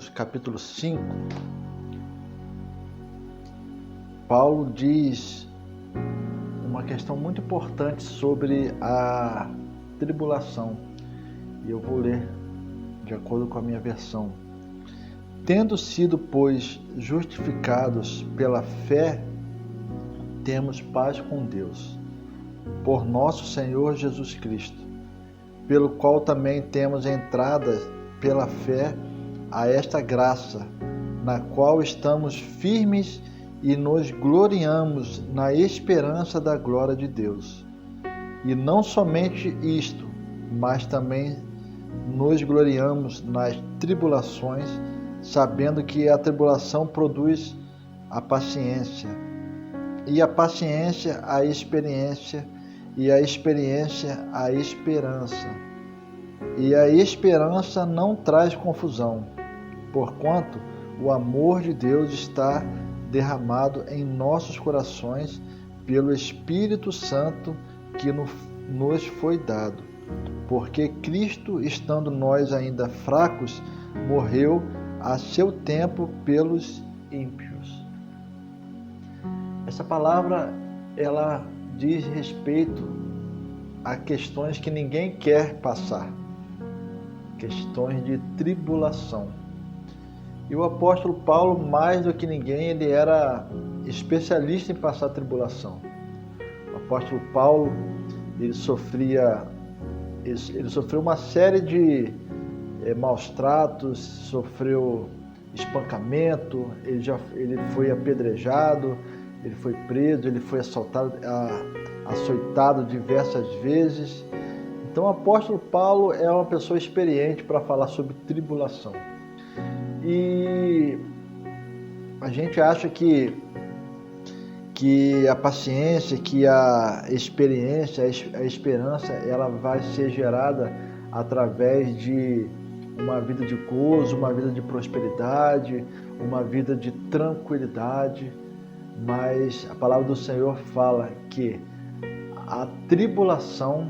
Romanos capítulo 5, Paulo diz uma questão muito importante sobre a tribulação. E eu vou ler de acordo com a minha versão. Tendo sido, pois, justificados pela fé, temos paz com Deus, por nosso Senhor Jesus Cristo, pelo qual também temos entrada pela fé a esta graça, na qual estamos firmes e nos gloriamos na esperança da glória de Deus. E não somente isto, mas também nos gloriamos nas tribulações, sabendo que a tribulação produz a paciência, e a paciência a experiência, e a experiência a esperança. E a esperança não traz confusão, porquanto o amor de Deus está derramado em nossos corações pelo Espírito Santo que nos foi dado. Porque Cristo, estando nós ainda fracos, morreu a seu tempo pelos ímpios. Essa palavra, ela diz respeito a questões que ninguém quer passar, questões de tribulação. E o apóstolo Paulo, mais do que ninguém, ele era especialista em passar tribulação. O apóstolo Paulo, ele sofreu uma série de maus tratos, sofreu espancamento, ele foi apedrejado, ele foi preso, ele foi açoitado diversas vezes. Então o apóstolo Paulo é uma pessoa experiente para falar sobre tribulação. E a gente acha que a paciência, que a experiência, a esperança, ela vai ser gerada através de uma vida de gozo, uma vida de prosperidade, uma vida de tranquilidade. Mas a palavra do Senhor fala que a tribulação,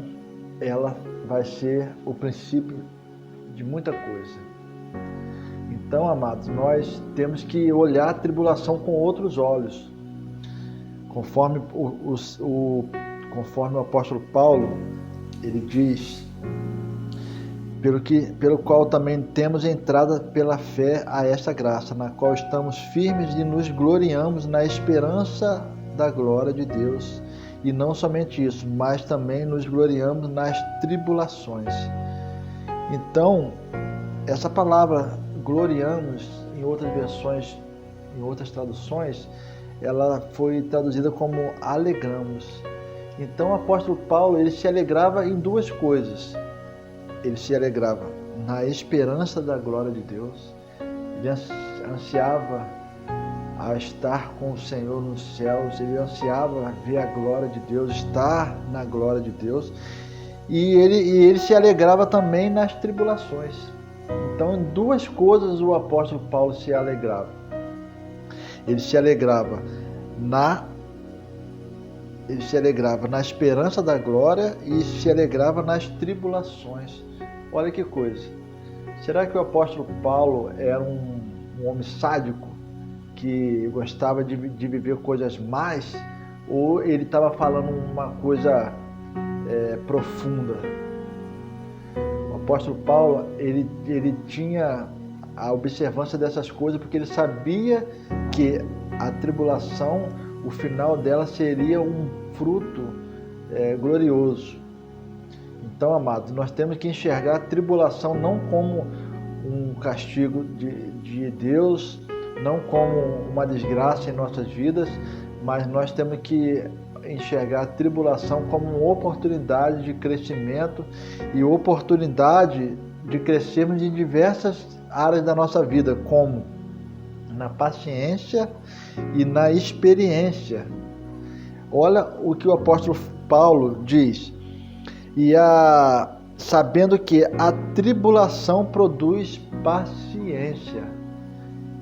ela vai ser o princípio de muita coisa. Então, amados, nós temos que olhar a tribulação com outros olhos. Conforme o apóstolo Paulo, ele diz, pelo qual também temos entrada pela fé a esta graça, na qual estamos firmes e nos gloriamos na esperança da glória de Deus. E não somente isso, mas também nos gloriamos nas tribulações. Então, essa palavra gloriamos, em outras versões, em outras traduções, ela foi traduzida como alegramos. Então o apóstolo Paulo, ele se alegrava em duas coisas. Ele se alegrava na esperança da glória de Deus, ele ansiava a estar com o Senhor nos céus, ele ansiava ver a glória de Deus, estar na glória de Deus, e ele se alegrava também nas tribulações. Então, em duas coisas o apóstolo Paulo se alegrava. Ele se alegrava na esperança da glória e se alegrava nas tribulações. Olha que coisa. Será que o apóstolo Paulo era um homem sádico que gostava de viver coisas más, ou ele estava falando uma coisa profunda? O apóstolo Paulo, ele tinha a observância dessas coisas porque ele sabia que a tribulação, o final dela seria um fruto glorioso. Então, amados, nós temos que enxergar a tribulação não como um castigo de Deus, não como uma desgraça em nossas vidas, mas nós temos que enxergar a tribulação como uma oportunidade de crescimento e oportunidade de crescermos em diversas áreas da nossa vida, como na paciência e na experiência. Olha o que o apóstolo Paulo diz: sabendo que a tribulação produz paciência.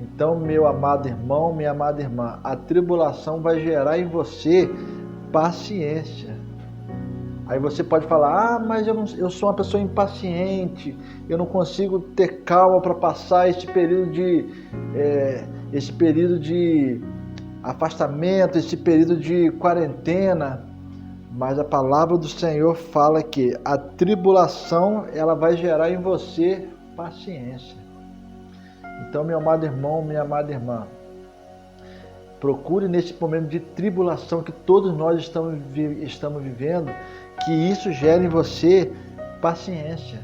Então, meu amado irmão, minha amada irmã, a tribulação vai gerar em você paciência. Aí você pode falar, mas eu sou uma pessoa impaciente, eu não consigo ter calma para passar esse período de afastamento, esse período de quarentena. Mas a palavra do Senhor fala que a tribulação ela vai gerar em você paciência. Então, meu amado irmão, minha amada irmã, procure nesse momento de tribulação que todos nós estamos vivendo, que isso gere em você paciência.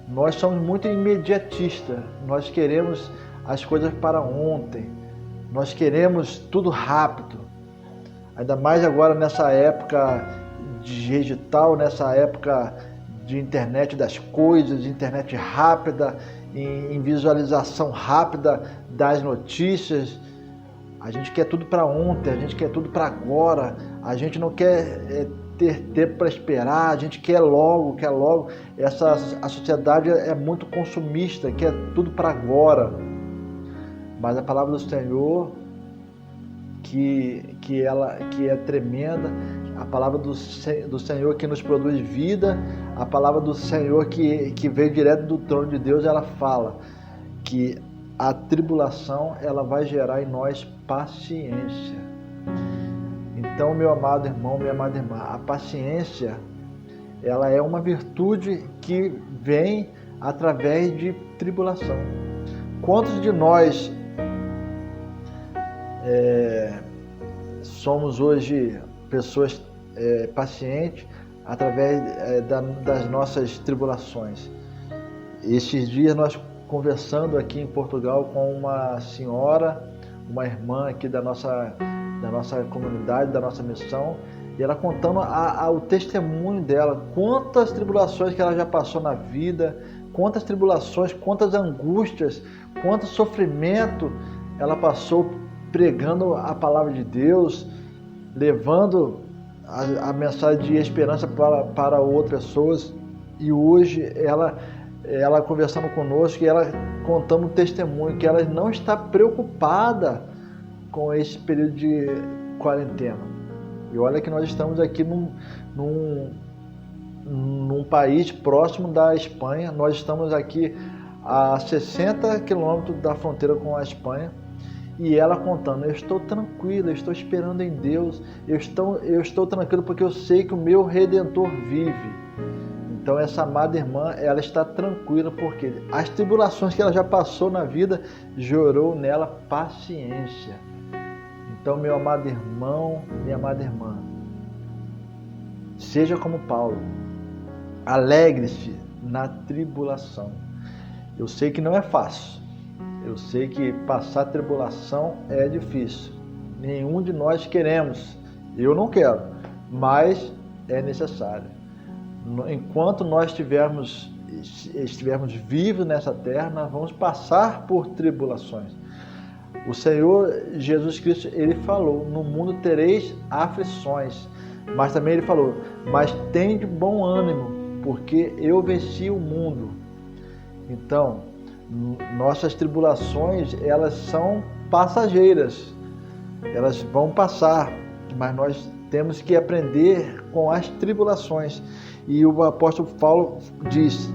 Nós somos muito imediatistas, nós queremos as coisas para ontem, nós queremos tudo rápido. Ainda mais agora nessa época digital, nessa época de internet das coisas, de internet rápida, em visualização rápida das notícias. A gente quer tudo para ontem, a gente quer tudo para agora, a gente não quer ter tempo para esperar, a gente quer logo. A sociedade é muito consumista, quer tudo para agora. Mas a palavra do Senhor, que é tremenda, a palavra do Senhor que nos produz vida, a palavra do Senhor que veio direto do trono de Deus, ela fala que a tribulação ela vai gerar em nós paciência. Então, meu amado irmão, minha amada irmã, a paciência ela é uma virtude que vem através de tribulação. Quantos de nós somos hoje pessoas pacientes através das nossas tribulações? Esses dias nós conversando aqui em Portugal com uma senhora, uma irmã aqui da nossa comunidade, da nossa missão, e ela contando o testemunho dela, quantas tribulações que ela já passou na vida, quantas tribulações, quantas angústias, quanto sofrimento ela passou pregando a palavra de Deus, levando a mensagem de esperança para outras pessoas. E hoje ela conversando conosco, e ela contando um testemunho que ela não está preocupada com esse período de quarentena. E olha que nós estamos aqui num país próximo da Espanha, nós estamos aqui a 60 quilômetros da fronteira com a Espanha, e ela contando, eu estou tranquila, eu estou esperando em Deus, eu estou tranquilo porque eu sei que o meu Redentor vive. Então essa amada irmã, ela está tranquila porque as tribulações que ela já passou na vida gerou nela paciência. Então, meu amado irmão, minha amada irmã, seja como Paulo, alegre-se na tribulação. Eu sei que não é fácil, eu sei que passar tribulação é difícil. Nenhum de nós queremos, eu não quero, mas é necessário. Enquanto nós estivermos vivos nessa terra, nós vamos passar por tribulações. O Senhor Jesus Cristo, ele falou, no mundo tereis aflições, mas também ele falou, mas tende bom ânimo, porque eu venci o mundo. Então, nossas tribulações, elas são passageiras, elas vão passar, mas nós temos que aprender com as tribulações. E o apóstolo Paulo diz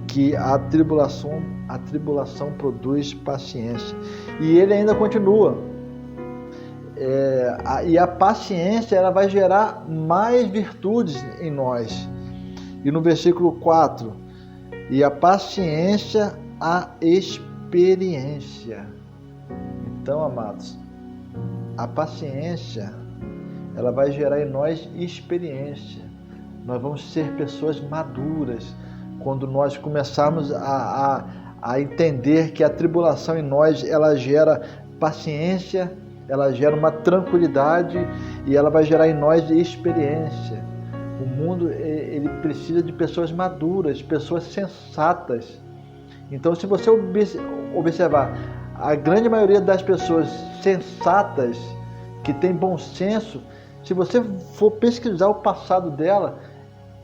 que a tribulação produz paciência. E ele ainda continua. E a paciência ela vai gerar mais virtudes em nós. E no versículo 4, e a paciência, a experiência. Então, amados, a paciência ela vai gerar em nós experiência. Nós vamos ser pessoas maduras quando nós começarmos a entender que a tribulação em nós ela gera paciência, ela gera uma tranquilidade e ela vai gerar em nós experiência. O mundo ele precisa de pessoas maduras, pessoas sensatas. Então, se você observar, a grande maioria das pessoas sensatas, que tem bom senso, se você for pesquisar o passado dela,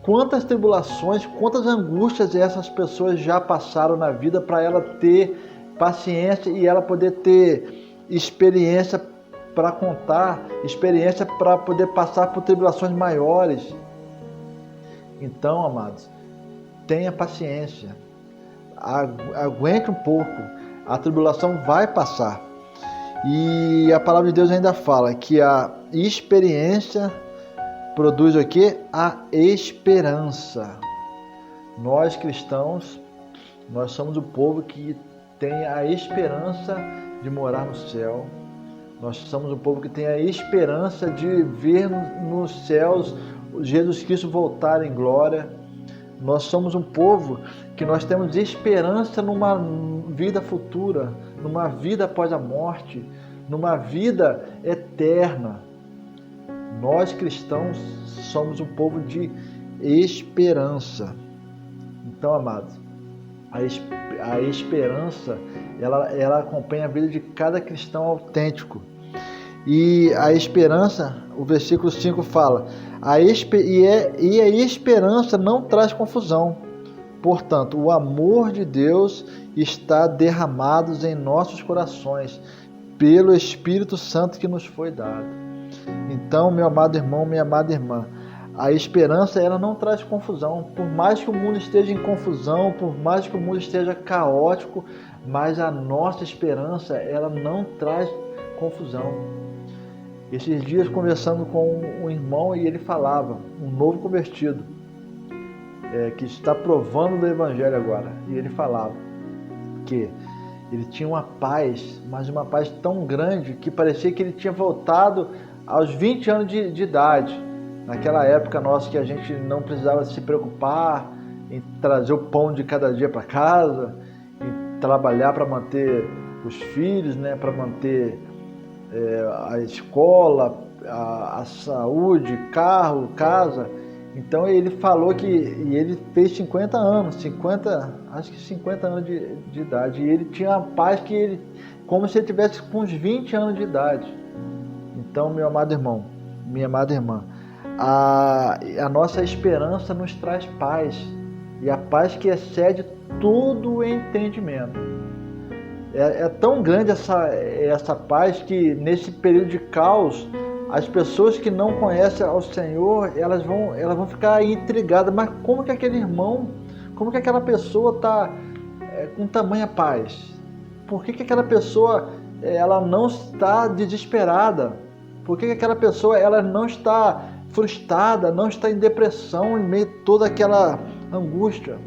quantas tribulações, quantas angústias essas pessoas já passaram na vida para ela ter paciência e ela poder ter experiência para contar, experiência para poder passar por tribulações maiores. Então, amados, tenha paciência, aguente um pouco, a tribulação vai passar. E a palavra de Deus ainda fala que a experiência produz o quê? A esperança. Nós cristãos, nós somos o povo que tem a esperança de morar no céu. Nós somos o povo que tem a esperança de ver nos céus Jesus Cristo voltar em glória. Nós somos um povo que nós temos esperança numa vida futura, numa vida após a morte, numa vida eterna. Nós cristãos somos um povo de esperança. Então, amados, a esperança, ela acompanha a vida de cada cristão autêntico. E a esperança, o versículo 5 fala, a esperança não traz confusão. Portanto, o amor de Deus está derramado em nossos corações pelo Espírito Santo que nos foi dado. Então, meu amado irmão, minha amada irmã, a esperança, ela não traz confusão. Por mais que o mundo esteja em confusão, por mais que o mundo esteja caótico, mas a nossa esperança, ela não traz confusão. Esses dias, conversando com um irmão, e ele falava, um novo convertido, que está provando do Evangelho agora, e ele falava que ele tinha uma paz, mas uma paz tão grande que parecia que ele tinha voltado aos 20 anos de idade. Naquela época nossa que a gente não precisava se preocupar em trazer o pão de cada dia para casa, em trabalhar para manter os filhos, né, para manter a escola, a saúde, carro, casa. Então ele falou que ele fez 50 anos, acho que 50 anos de idade, e ele tinha uma paz que ele, como se ele tivesse com uns 20 anos de idade. Então, meu amado irmão, minha amada irmã, a nossa esperança nos traz paz, e a paz que excede todo o entendimento. É tão grande essa paz que nesse período de caos, as pessoas que não conhecem ao Senhor, elas vão ficar intrigadas. Mas como que aquele irmão, como que aquela pessoa está com tamanha paz? Por que aquela pessoa ela não está desesperada? Por que aquela pessoa ela não está frustrada, não está em depressão em meio a toda aquela angústia?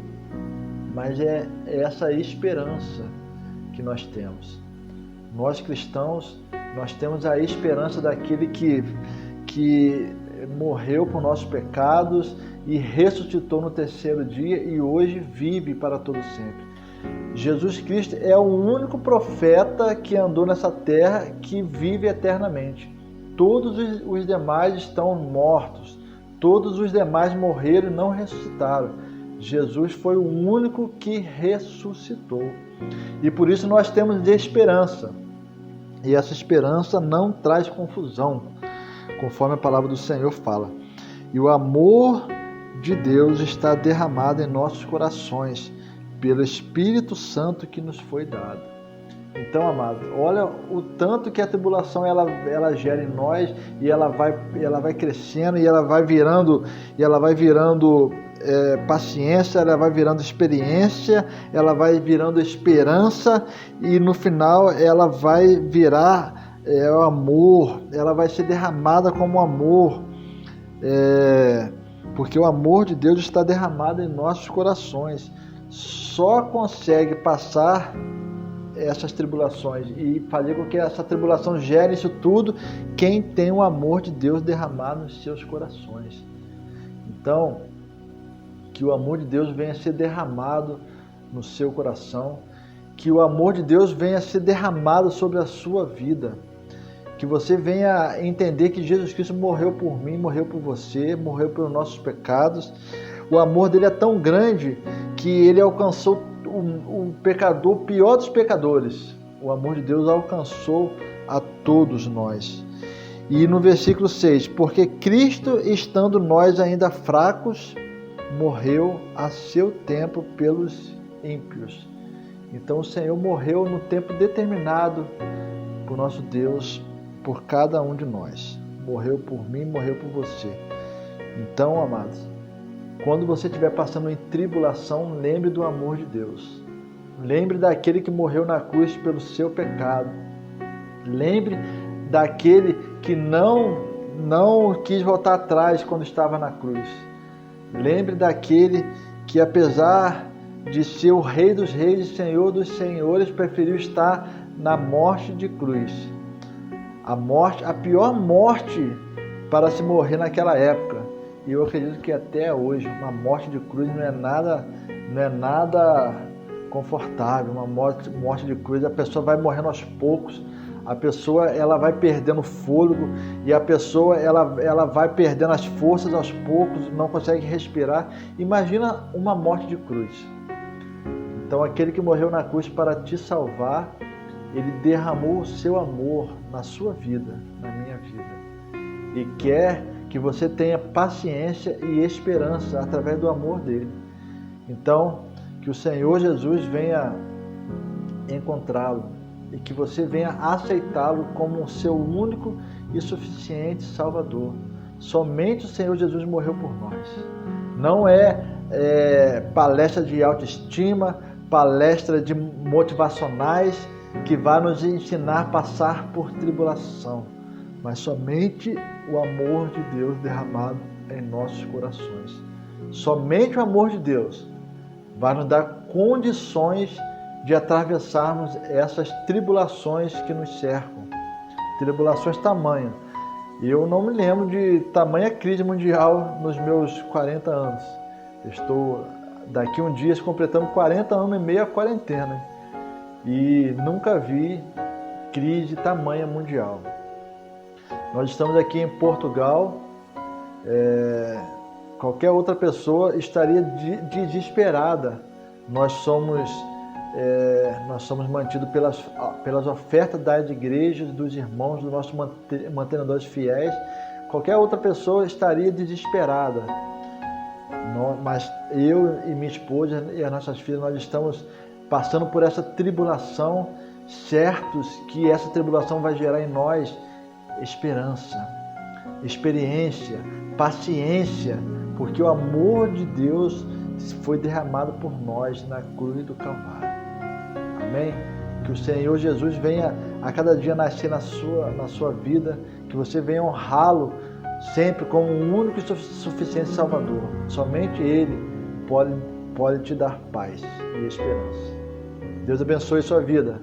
Mas é essa esperança que nós temos. Nós cristãos, nós temos a esperança daquele que morreu por nossos pecados e ressuscitou no terceiro dia e hoje vive para todo sempre. Jesus Cristo é o único profeta que andou nessa terra que vive eternamente. Todos os demais estão mortos, todos os demais morreram e não ressuscitaram. Jesus foi o único que ressuscitou. E por isso nós temos esperança. E essa esperança não traz confusão, conforme a palavra do Senhor fala. E o amor de Deus está derramado em nossos corações, pelo Espírito Santo que nos foi dado. Então, amado, olha o tanto que a tribulação ela gera em nós, e ela vai crescendo, e ela vai virando paciência, ela vai virando experiência, ela vai virando esperança, e no final ela vai virar o amor, ela vai ser derramada como amor, porque o amor de Deus está derramado em nossos corações. Só consegue passar essas tribulações e fazer com que essa tribulação gere isso tudo quem tem o amor de Deus derramado nos seus corações. Então, que o amor de Deus venha a ser derramado no seu coração, que o amor de Deus venha a ser derramado sobre a sua vida, que você venha entender que Jesus Cristo morreu por mim, morreu por você, morreu pelos nossos pecados. O amor dele é tão grande que ele alcançou o pecador, o pior dos pecadores. O amor de Deus alcançou a todos nós. E no versículo 6, porque Cristo, estando nós ainda fracos, morreu a seu tempo pelos ímpios. Então o Senhor morreu no tempo determinado por nosso Deus, por cada um de nós. Morreu por mim, morreu por você. Então, amados, quando você estiver passando em tribulação, lembre do amor de Deus. Lembre daquele que morreu na cruz pelo seu pecado. Lembre daquele que não quis voltar atrás quando estava na cruz. Lembre daquele que, apesar de ser o Rei dos Reis e Senhor dos Senhores, preferiu estar na morte de cruz. A pior morte para se morrer naquela época. E eu acredito que até hoje uma morte de cruz não é nada confortável. Uma morte de cruz, a pessoa vai morrendo aos poucos. A pessoa ela vai perdendo fôlego e a pessoa ela vai perdendo as forças aos poucos, não consegue respirar. Imagina uma morte de cruz. Então aquele que morreu na cruz para te salvar, ele derramou o seu amor na sua vida, na minha vida. E quer que você tenha paciência e esperança através do amor dele. Então, que o Senhor Jesus venha encontrá-lo e que você venha aceitá-lo como o seu único e suficiente Salvador. Somente o Senhor Jesus morreu por nós. Não é palestra de autoestima, palestra de motivacionais que vai nos ensinar a passar por tribulação, mas somente o amor de Deus derramado em nossos corações. Somente o amor de Deus vai nos dar condições de atravessarmos essas tribulações que nos cercam. Tribulações tamanhas. Eu não me lembro de tamanha crise mundial nos meus 40 anos. Estou daqui um dia completando 40 anos e meio a quarentena. E nunca vi crise tamanha mundial. Nós estamos aqui em Portugal. Qualquer outra pessoa estaria desesperada. Nós somos mantidos pelas ofertas das igrejas, dos irmãos, dos nossos mantenedores fiéis. Qualquer outra pessoa estaria desesperada. Mas eu e minha esposa e as nossas filhas, nós estamos passando por essa tribulação, certos que essa tribulação vai gerar em nós esperança, experiência, paciência, porque o amor de Deus foi derramado por nós na cruz do Calvário. Amém? Que o Senhor Jesus venha a cada dia nascer na sua vida, que você venha honrá-lo sempre como o único e suficiente Salvador. Somente Ele pode te dar paz e esperança. Deus abençoe sua vida.